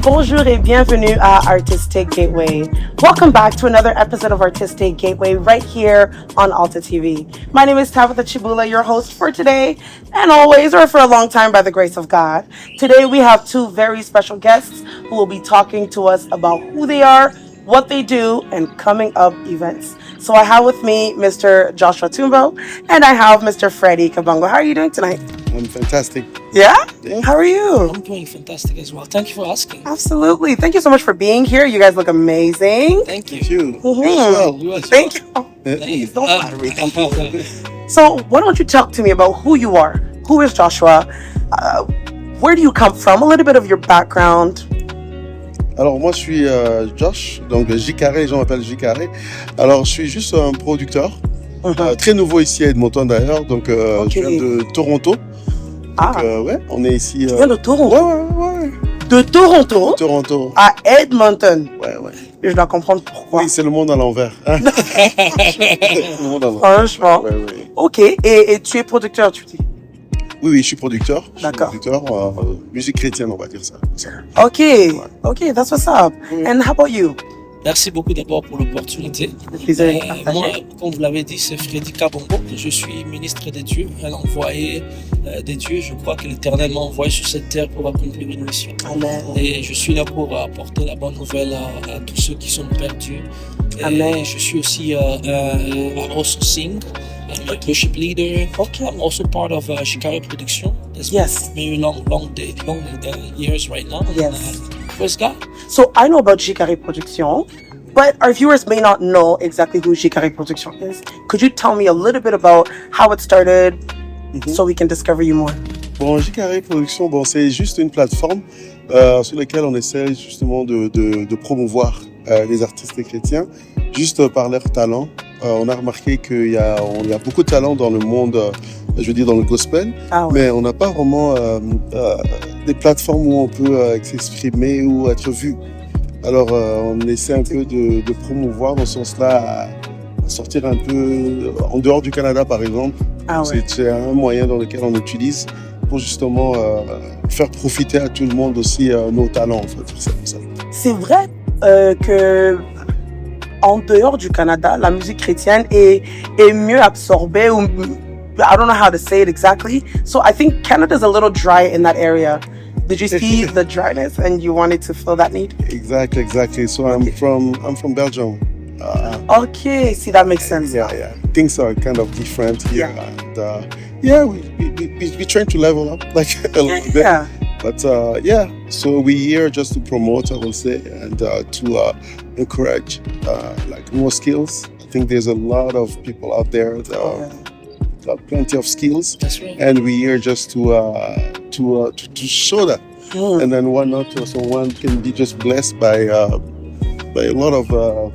Bonjour et bienvenue à Artistic Gateway. Welcome back to another episode of Artistic Gateway right here on Alta TV. My name is Tabitha Chibula, your host for today and always, or for a long time by the grace of God. Today we have two very special guests who will be talking to us about who they are, what they do, and coming up events. So I have with me Mr. Joshua Tumbo and I have Mr. Freddie Kabongo. How are you doing tonight? I'm fantastic. Yeah? How are you? I'm doing fantastic as well. Thank you for asking. Absolutely. Thank you so much for being here. You guys look amazing. Thank you. Thank you. Mhm. You as Thank you. Please Don't flatter me. So why don't you talk to me about who you are? Who is Joshua? Where do you come from? A little bit of your background. Alors moi je suis Josh, donc J Carré, les gens m'appellent J Carré. Alors je suis juste un producteur, très nouveau ici à Edmonton d'ailleurs, donc je viens de Toronto. Donc ouais, on est ici. Tu viens de Toronto? Ouais. De Toronto? Toronto. À Edmonton. Ouais. Et je dois comprendre pourquoi. Oui, c'est le monde à l'envers. Le monde à l'envers. Franchement. Ouais. Ok. Et tu es producteur, tu dis? Oui, je suis producteur. D'accord. Producteur, musique chrétienne, on va dire ça. Ok, that's what's up. And how about you? Merci beaucoup d'abord pour l'opportunité. Moi, comme vous l'avez dit, c'est Freddy Kabongo. Je suis ministre des dieux, un envoyé des dieux. Je crois que l'Éternel m'a envoyé sur cette terre pour accomplir une mission. Amen. Et je suis là pour apporter la bonne nouvelle à tous ceux qui sont perdus. Amen. Et je suis aussi I also sing. I'm a worship leader. Okay. I'm also part of Shikari Production. Yes. Maybe long years right now. Yes. Praise God. So I know about Jikari Production, but our viewers may not know exactly who Jikari Production is. Could you tell me a little bit about how it started so we can discover you more? Bon, J Carré Production, bon, c'est juste une plateforme sur laquelle on essaie justement de promouvoir les artistes chrétiens juste par leur talent. On a remarqué qu'il y a beaucoup de talent dans le monde, je veux dire dans le gospel, mais on n'a pas vraiment des plateformes où on peut s'exprimer ou être vu. Alors on essaie un peu de promouvoir dans ce sens-là, à sortir un peu en dehors du Canada par exemple. C'est un moyen dans lequel on utilise pour justement faire profiter à tout le monde aussi nos talents en fait. C'est vrai que en dehors du Canada, la musique chrétienne est mieux absorbée ou I don't know how to say it exactly. So I think Canada is a little dry in that area. Did you see the dryness and you wanted to fill that need? Exactly. So I'm from Belgium. Okay, see that makes sense. Yeah. Things are kind of different here, and we trying to level up like a little bit. Yeah. But so we're here just to promote, I will say, and to encourage like more skills. I think there's a lot of people out there that got plenty of skills. That's right. And we're here just to show that. And then why not? So one can be just blessed by a lot of I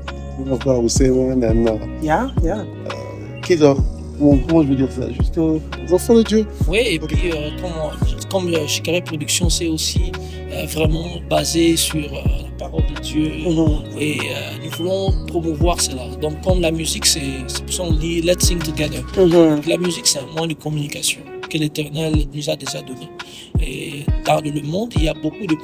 would say, man, and kids are. Comment je veux dire ça? Juste les enfants de Dieu. Oui, et puis comme Shikari Production, c'est aussi vraiment basé sur la parole de Dieu. Et nous voulons promouvoir cela. Donc comme la musique, c'est pour ça qu'on dit « Let's sing together ». La musique, c'est un moyen de communication que l'Éternel nous a déjà donné. Et dans le monde, il y a beaucoup de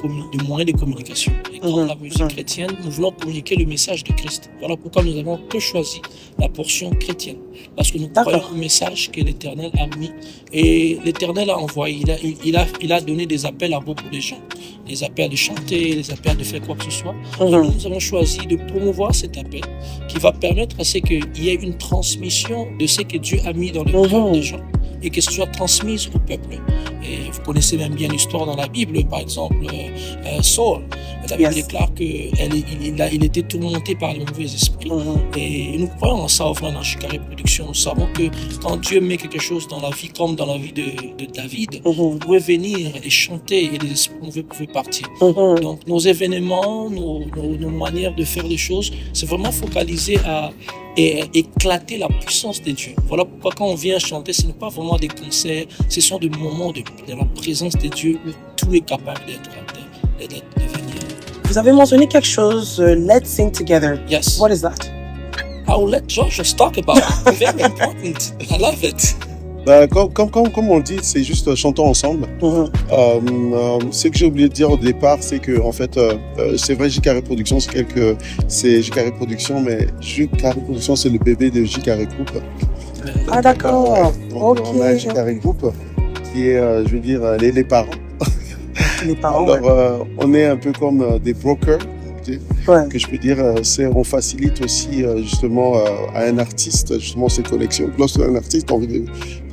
moyens de communication. Et comme la musique chrétienne, nous voulons communiquer le message de Christ. Voilà pourquoi nous avons que choisi la portion chrétienne. Parce que nous croyons au message que l'Éternel a mis. Et l'Éternel a envoyé, il a donné des appels à beaucoup de gens. Des appels de chanter, des appels de faire quoi que ce soit. Et nous avons choisi de promouvoir cet appel qui va permettre à ce qu'il y ait une transmission de ce que Dieu a mis dans le cœur des gens. Et que ce soit transmise au peuple. Et vous connaissez même bien l'histoire dans la Bible, par exemple, Saul. La Bible déclare qu'il était tourmenté par les mauvais esprits. Et nous croyons en ça, enfin, dans Shikari Production. Nous savons que quand Dieu met quelque chose dans la vie, comme dans la vie de David, vous pouvez venir et chanter et les esprits mauvais pouvaient partir. Donc nos événements, nos manières de faire les choses, c'est vraiment focalisé à éclater la puissance de Dieu. Voilà pourquoi quand on vient chanter, ce n'est pas vraiment des concerts, ce sont des moments de la présence de Dieu où tout est capable de venir. Vous avez mentionné quelque chose, let's sing together. Yes. What is that? I will let Josh talk about it. Very important. I love it. Comme on dit, c'est juste chantons ensemble. Ce que j'ai oublié de dire au départ, c'est que en fait, c'est vrai, JCarré Productions, c'est JCarré Productions, mais JCarré Productions, c'est le bébé de JCarré Group. Ah, d'accord. Donc, Ok. on a JCarré Group qui est, je veux dire, les parents. Les parents, Alors, on est un peu comme des brokers, tu sais, ouais. que je peux dire. On facilite aussi justement à un artiste justement ses connexions. Lorsque un artiste a envie de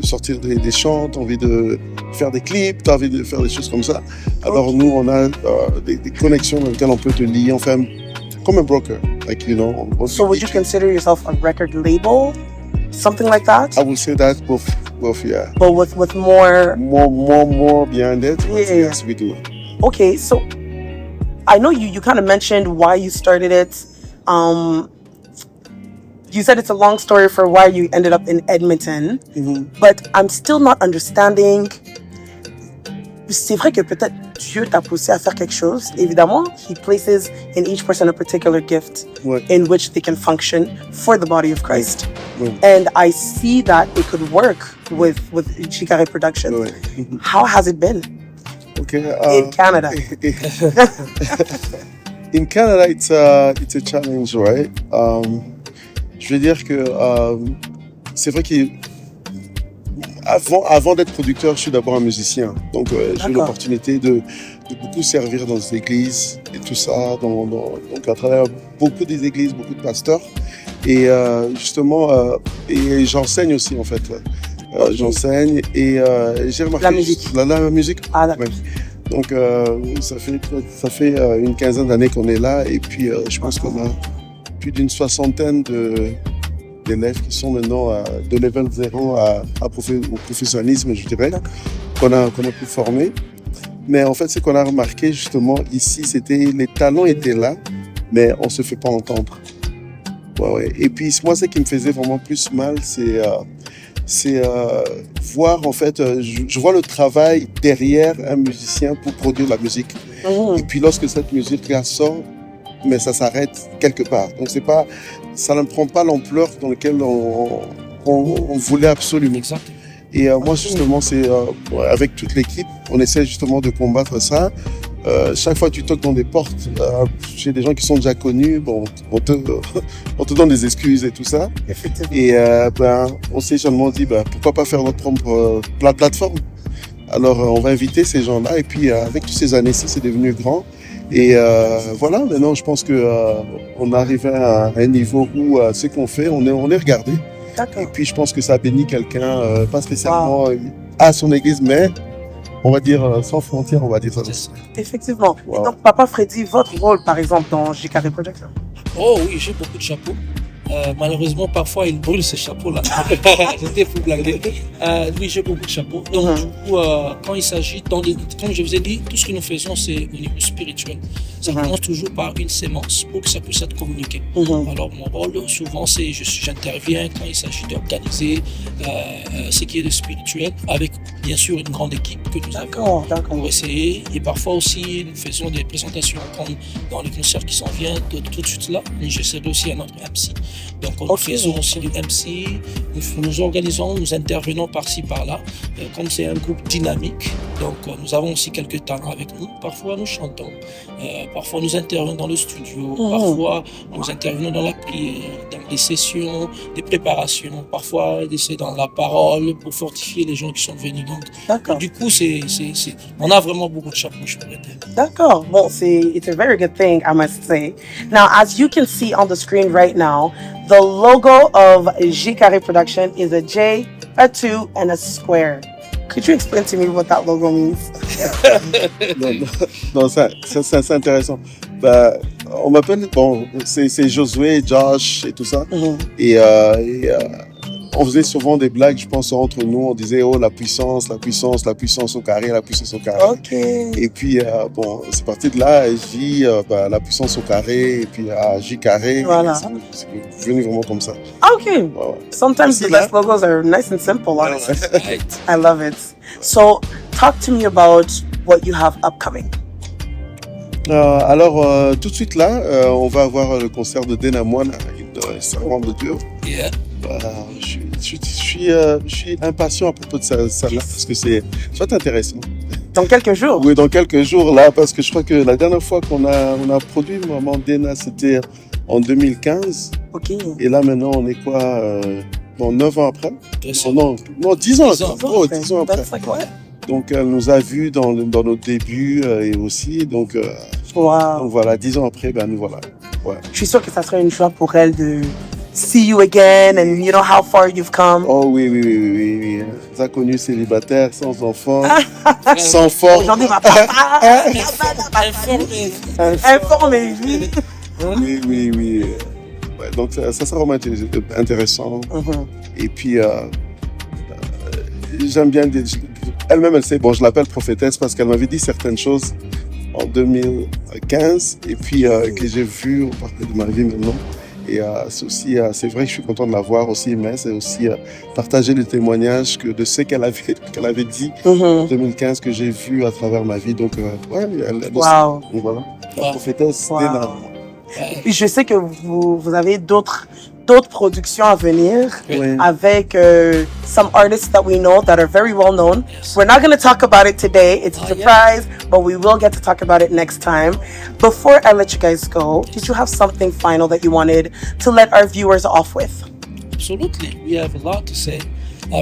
sortir des chants, t'as envie de faire des clips, t'as envie de faire des choses comme ça. Alors nous, on a des connexions dans lesquelles on peut te lier, enfin comme un broker, like you know. So would you consider yourself a record label, something like that? I would say that both yeah. But with more. More behind it. But Yeah. yes, we do. Okay, so I know you kind of mentioned why you started it. You said it's a long story for why you ended up in Edmonton, but I'm still not understanding. C'est vrai que peut-être Dieu t'a poussé à faire quelque chose. Évidemment, He places in each person a particular gift Ouais. in which they can function for the body of Christ. Ouais. And I see that it could work with JCarré Productions. Ouais. How has it been Okay. in Canada? In Canada, it's a challenge, right? Je veux dire que c'est vrai qu'avant d'être producteur, je suis d'abord un musicien. Donc, j'ai eu D'accord. l'opportunité de beaucoup servir dans les églises et tout ça, donc à travers beaucoup des églises, beaucoup de pasteurs. Et justement, et j'enseigne aussi en fait. J'enseigne et j'ai remarqué La musique. La musique. Ah, d'accord. Ouais. Donc ça fait une quinzaine d'années qu'on est là et puis je pense qu'on a plus d'une soixantaine d'élèves qui sont maintenant de level 0 au professionnalisme, je dirais, qu'on a pu former. Mais en fait, ce qu'on a remarqué justement ici, les talents étaient là, mais on se fait pas entendre. Ouais. Et puis moi, ce qui me faisait vraiment plus mal, c'est voir en fait, je vois le travail derrière un musicien pour produire la musique. Et puis lorsque cette musique-là sort, mais ça s'arrête quelque part. Donc ça ne prend pas l'ampleur dans laquelle on voulait absolument. Exact. Et moi justement, c'est avec toute l'équipe, on essaie justement de combattre ça. Chaque fois que tu toques dans des portes, chez des gens qui sont déjà connus, bon, on te donne des excuses et tout ça. Effectivement. Et on s'est seulement dit, pourquoi pas faire notre propre plateforme. Alors on va inviter ces gens-là et puis avec toutes ces années-ci, c'est devenu grand. Et voilà, maintenant je pense que on est arrivé à un niveau où ce qu'on fait, on est regardé. D'accord. Et puis je pense que ça bénit quelqu'un, pas spécialement à son église, mais on va dire sans frontières, on va dire ça. C'est ça. Effectivement. Wow. Et donc, Papa Freddy, votre rôle, par exemple, dans JCaré Productions? Oh oui, j'ai beaucoup de chapeaux. Malheureusement, parfois, il brûle ce chapeau-là. J'étais pour blaguer. Oui, j'ai beaucoup de chapeaux. Donc, du coup, quand il s'agit, comme je vous ai dit, tout ce que nous faisons, c'est au niveau spirituel. Ça commence toujours par une sémence pour que ça puisse être communiqué. Alors, mon rôle, souvent, c'est j'interviens quand il s'agit d'organiser ce qui est de spirituel, avec, bien sûr, une grande équipe que nous avons pour essayer. Et parfois aussi, nous faisons des présentations comme dans les concerts qui s'en viennent tout de suite là. Je serai aussi à notre MC. Donc, nous faisons aussi du MC, nous organisons, nous intervenons par-ci, par-là. Comme c'est un groupe dynamique, donc nous avons aussi quelques talents avec nous. Parfois, nous chantons. Parfois, nous intervenons dans le studio. Parfois, nous intervenons dans la prière, dans des sessions, des préparations. Parfois, c'est dans la parole pour fortifier les gens qui sont venus. Donc, du coup, on a vraiment beaucoup de chapeaux, je pourrais dire. D'accord. Well, it's a very good thing, I must say. Now, as you can see on the screen right now, the logo of JCaré Production is a J, a 2, and a square. Could you explain to me what that logo means? Non, c'est intéressant. On m'appelle, c'est Josué, Josh et tout ça. Et on faisait souvent des blagues, je pense, entre nous. On disait, la puissance au carré, la puissance au carré. Ok. Et puis, c'est parti de là. Et je dis, la puissance au carré, et puis à J carré. Voilà. C'est venu vraiment comme ça. Okay. Sometimes the best logos are nice and simple, honestly. Right. I love it. So, talk to me about what you have upcoming. Alors, tout de suite là, on va avoir le concert de Denamoine, une servante de Dieu. Yeah. je suis impatient à propos de ça là, parce que ça va être intéressant. Dans quelques jours. Oui, dans quelques jours là, parce que je crois que la dernière fois qu'on a produit Maman Dena, c'était en 2015. Ok. Et là maintenant, on est quoi 9 ans après? Yes. Non, 10 ans. 10 ans. Oh, 10 ans après. 25, ouais. Donc elle nous a vus dans nos débuts et aussi. Donc Wow. voilà, 10 ans après, ben nous voilà. Ouais. Je suis sûre que ça serait une joie pour elle de see you again and you know how far you've come. Oh oui. Ça a connu célibataire, sans enfant, sans force. Aujourd'hui, ma papa. Informé. Informez-vous. Oui. Ouais, donc ça sera vraiment intéressant. Et puis j'aime bien. Elle-même, elle sait. Bon, je l'appelle prophétesse parce qu'elle m'avait dit certaines choses en 2015 et puis que j'ai vu au parcours de ma vie maintenant. Et c'est aussi, c'est vrai que je suis content de la voir aussi, mais c'est aussi partager les témoignages de ce qu'elle avait dit en 2015 que j'ai vu à travers ma vie. Donc, ouais, elle Wow. aussi. Donc, voilà. La prophétesse Wow. Dena. Puis je sais que vous avez d'autres productions à venir Oui. avec some artists that we know that are very well known. Yes. We're not going to talk about it today. It's a Yeah. surprise, but we will get to talk about it next time. Before I let you guys go, did you have something final that you wanted to let our viewers off with? Absolutely. We have a lot to say.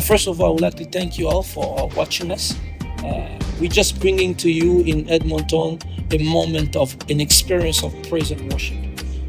First of all, I would like to thank you all for watching us. We're just bringing to you in Edmonton a moment of an experience of praise and worship.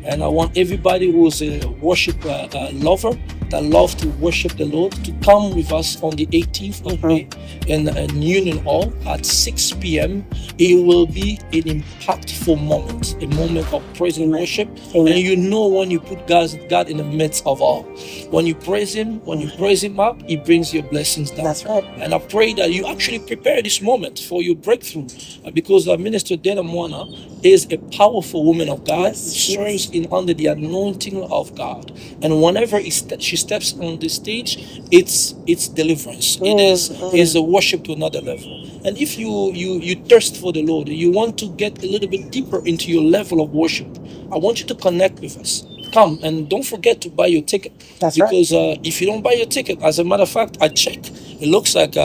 And I want everybody who's a worship lover that love to worship the Lord to come with us on the 18th of May in Union Hall at 6 p.m. It will be an impactful moment, a moment of praise and worship. Amen. And you know when you put God in the midst of all. When you praise Him up, He brings your blessings down. That's right. And I pray that you actually prepare this moment for your breakthrough because Minister Dena Mwana is a powerful woman of God, Yes, who serves under the anointing of God. And whenever she steps on the stage, it's deliverance. It is a worship to another level. And if you thirst for the Lord, you want to get a little bit deeper into your level of worship, I want you to connect with us. Come and don't forget to buy your ticket. That's right. Because if you don't buy your ticket, as a matter of fact, I checked. It looks like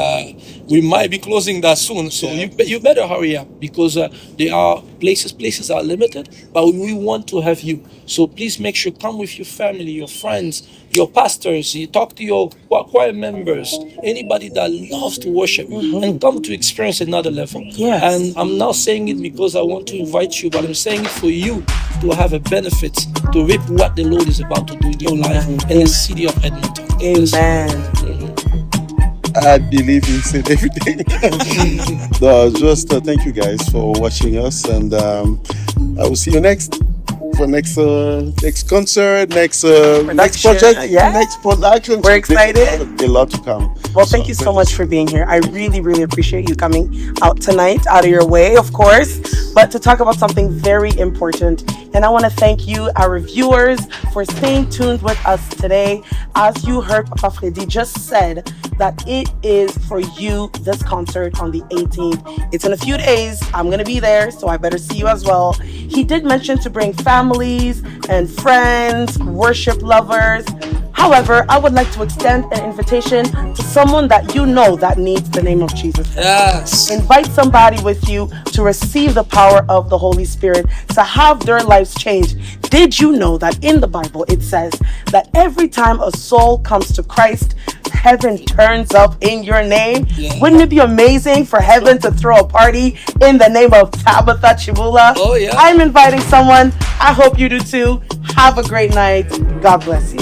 we might be closing that soon. So you better hurry up because there are places are limited, but we want to have you. So please make sure come with your family, your friends, your pastors. You talk to your choir members, anybody that loves to worship, and come to experience another level. Yes. And I'm not saying it because I want to invite you, but I'm saying it for you to have a benefit, to reap what the Lord is about to do in your life in the city of Edmonton. Amen. I believe you said everything. No, just thank you guys for watching us, and I will see you next concert, next project, yeah. next production. We're excited. A lot to come. Well, thank you so much for being here. I really, really appreciate you coming out tonight, out of your way, of course, but to talk about something very important. And I want to thank you, our viewers, for staying tuned with us today. As you heard, Papa Freddy just said that it is for you, this concert on the 18th. It's in a few days. I'm going to be there, so I better see you as well. He did mention to bring families and friends, worship lovers. However, I would like to extend an invitation to someone that you know that needs the name of Jesus. Yes. Invite somebody with you to receive the power of the Holy Spirit, to have their lives changed. Did you know that in the Bible it says that every time a soul comes to Christ, heaven turns up in your name? Yeah. Wouldn't it be amazing for heaven to throw a party in the name of Tabitha Chibula? Oh, yeah. I'm inviting someone. I hope you do too. Have a great night. God bless you.